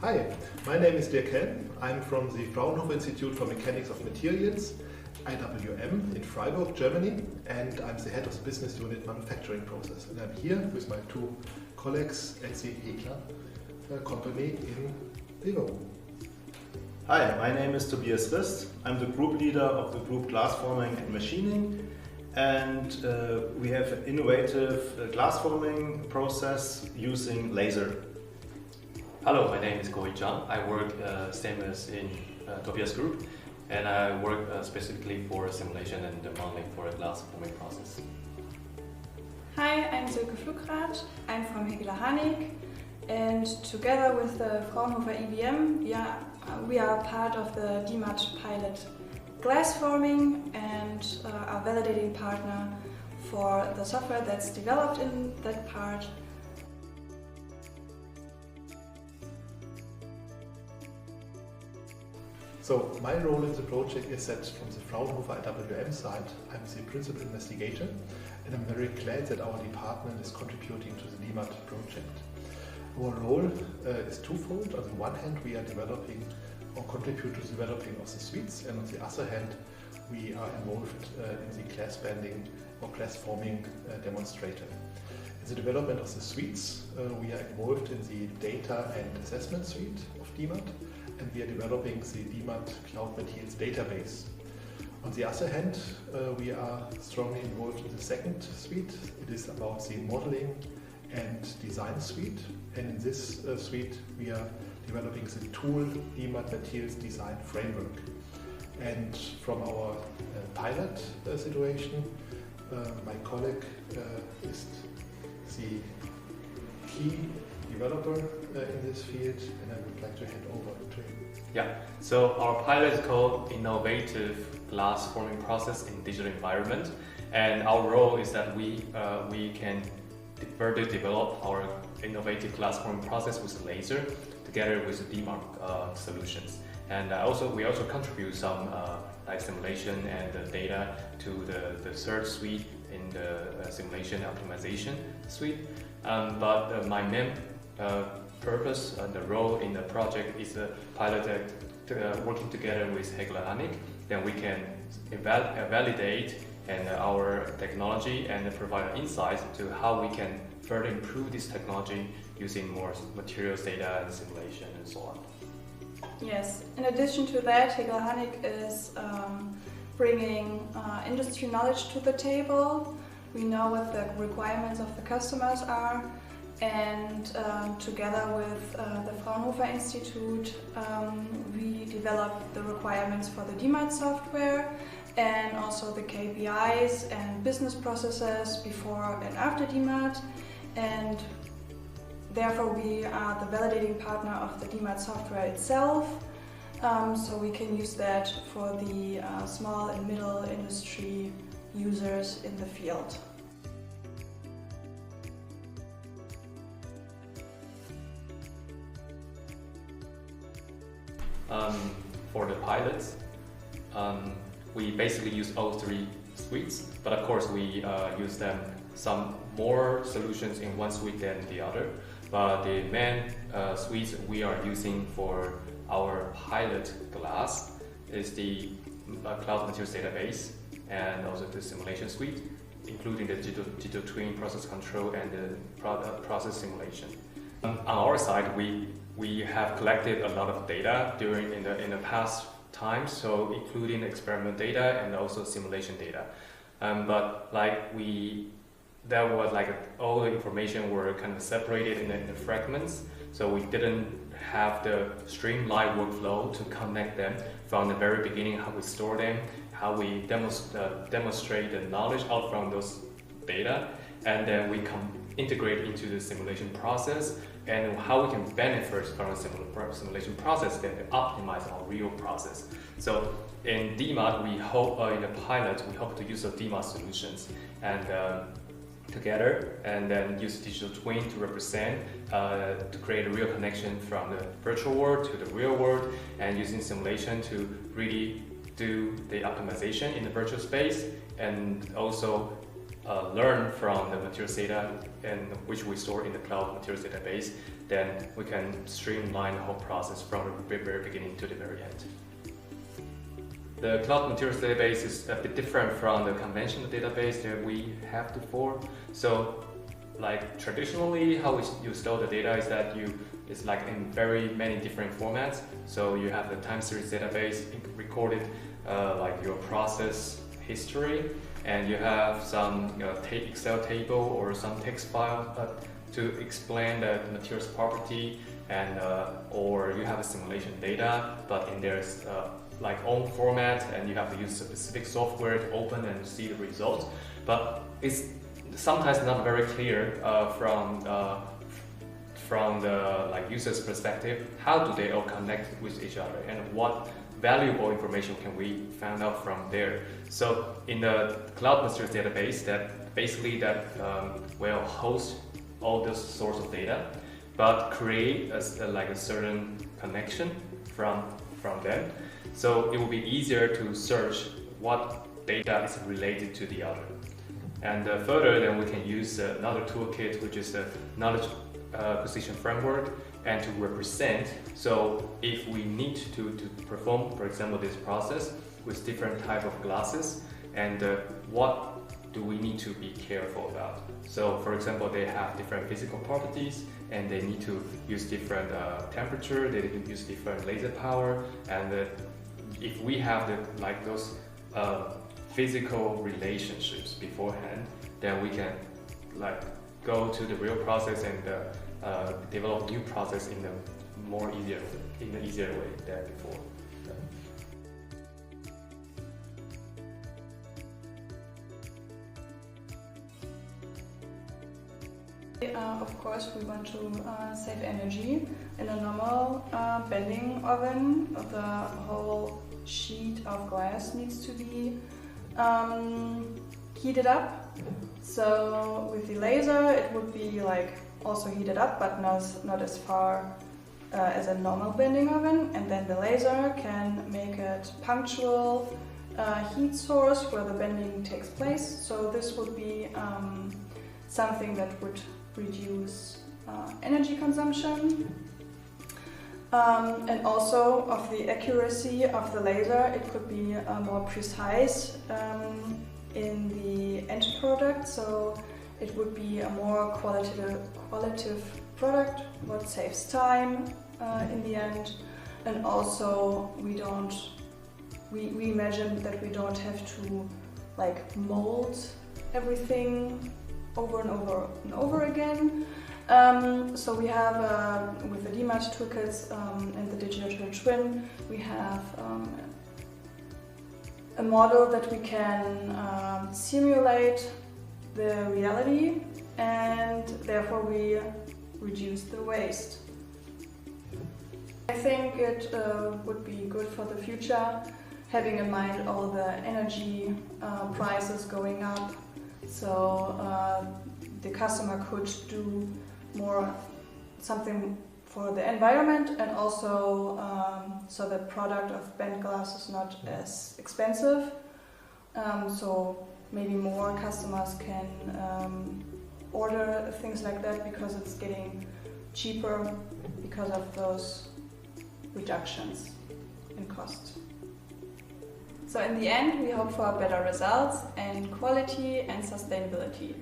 Hi, my name is Dirk Helm. I'm from the Fraunhofer Institute for Mechanics of Materials, IWM, in Freiburg, Germany, and I'm the head of the business unit manufacturing process. And I'm here with my two colleagues at the HEGLA company in Liverpool. Hi, my name is Tobias Rist. I'm the group leader of the group Glass Forming and Machining, and we have an innovative glass forming process using laser. Hello, my name is Koi Zhang. I work same as in Tobias Group, and I work specifically for simulation and modeling for a glass forming process. Hi, I'm Silke Flugrath. I'm from HEGLA-Hanic, and together with the Fraunhofer IWM, we are part of the DiMAT pilot glass forming and our validating partner for the software that's developed in that part. So my role in the project is that from the Fraunhofer IWM side, I'm the principal investigator, and I'm very glad that our department is contributing to the DiMAT project. Our role is twofold. On the one hand, we are developing or contribute to the developing of the suites, and on the other hand, we are involved in the glass bending or glass forming demonstrator. In the development of the suites, we are involved in the data and assessment suite of DiMAT, and we are developing the DiMAT Cloud Materials database. On the other hand, we are strongly involved in the second suite. It is about the modeling and design suite, and in this suite we are developing the tool DiMAT Materials Design Framework. And from our pilot situation, my colleague is the key developer in this field, and I would like to hand over to him. Yeah, so our pilot is called Innovative Glass Forming Process in Digital Environment, and our role is that we can further develop our innovative glass forming process with laser together with the DiMAT solutions. And we also contribute some like simulation and data to the third suite in the simulation optimization suite. But my main purpose and the role in the project is a pilot working together with HEGLA-Hanic. Then we can validate our technology and provide insights to how we can further improve this technology using more materials data and simulation and so on. Yes, in addition to that, HEGLA-Hanic is bringing industry knowledge to the table. We know what the requirements of the customers are, and together with the Fraunhofer Institute, we developed the requirements for the DiMAT software and also the KPIs and business processes before and after DiMAT, and therefore we are the validating partner of the DiMAT software itself, so we can use that for the small and middle industry users in the field. For the pilots, we basically use all three suites, but of course we use them some more solutions in one suite than the other. But the main suites we are using for our pilot glass is the Cloud Materials Database and also the simulation suite, including the digital twin process control and the process simulation. On our side, we have collected a lot of data in the past times, so including experiment data and also simulation data. But there was all the information were kind of separated in the fragments, so we didn't have the streamlined workflow to connect them from the very beginning, how we store them, how we demonstrate the knowledge out from those data, and then we integrate into the simulation process, and how we can benefit from the simulation process then optimize our real process. So in DiMAT, we hope in the pilot we hope to use the DiMAT solutions and together, and then use digital twin to represent to create a real connection from the virtual world to the real world, and using simulation to really do the optimization in the virtual space, and also learn from the materials data and which we store in the cloud materials database, then we can streamline the whole process from the very beginning to the very end. The cloud materials database is a bit different from the conventional database that we have before. So, like traditionally, how you store the data is that it's like in very many different formats. So you have the time series database recorded like your process history, and you have some Excel table or some text file to explain the materials property, and or you have a simulation data, but in there's like own format, and you have to use specific software to open and see the results. But it's sometimes not very clear from the like user's perspective. How do they all connect with each other, and what valuable information can we find out from there? So in the cloud materials database, that basically will host all this source of data, but create a certain connection from them. So it will be easier to search what data is related to the other. And further, then we can use another toolkit, which is the knowledge acquisition framework, and to represent. So if we need to perform, for example, this process with different type of glasses, and what do we need to be careful about? So for example, they have different physical properties, and they need to use different temperature, they can use different laser power, and if we have those physical relationships beforehand, then we can go to the real process and develop new process in an easier way than before. Of course, we want to save energy. In a normal bending oven, the whole sheet of glass needs to be heated up. So with the laser, it would be also heated up, but not as far as a normal bending oven. And then the laser can make it punctual heat source where the bending takes place. So this would be something that would reduce energy consumption. And also of the accuracy of the laser, it could be more precise in the end product, so it would be a more qualitative product, what saves time in the end. And also we imagine that we don't have to mold everything over and over and over again. So we have, with the DiMAT toolkits and the digital twin, we have a model that we can simulate the reality, and therefore we reduce the waste. I think it would be good for the future, having in mind all the energy prices going up. So the customer could do something for the environment, and also so the product of bent glass is not as expensive. So maybe more customers can order things like that because it's getting cheaper because of those reductions in cost. So in the end, we hope for better results and quality and sustainability.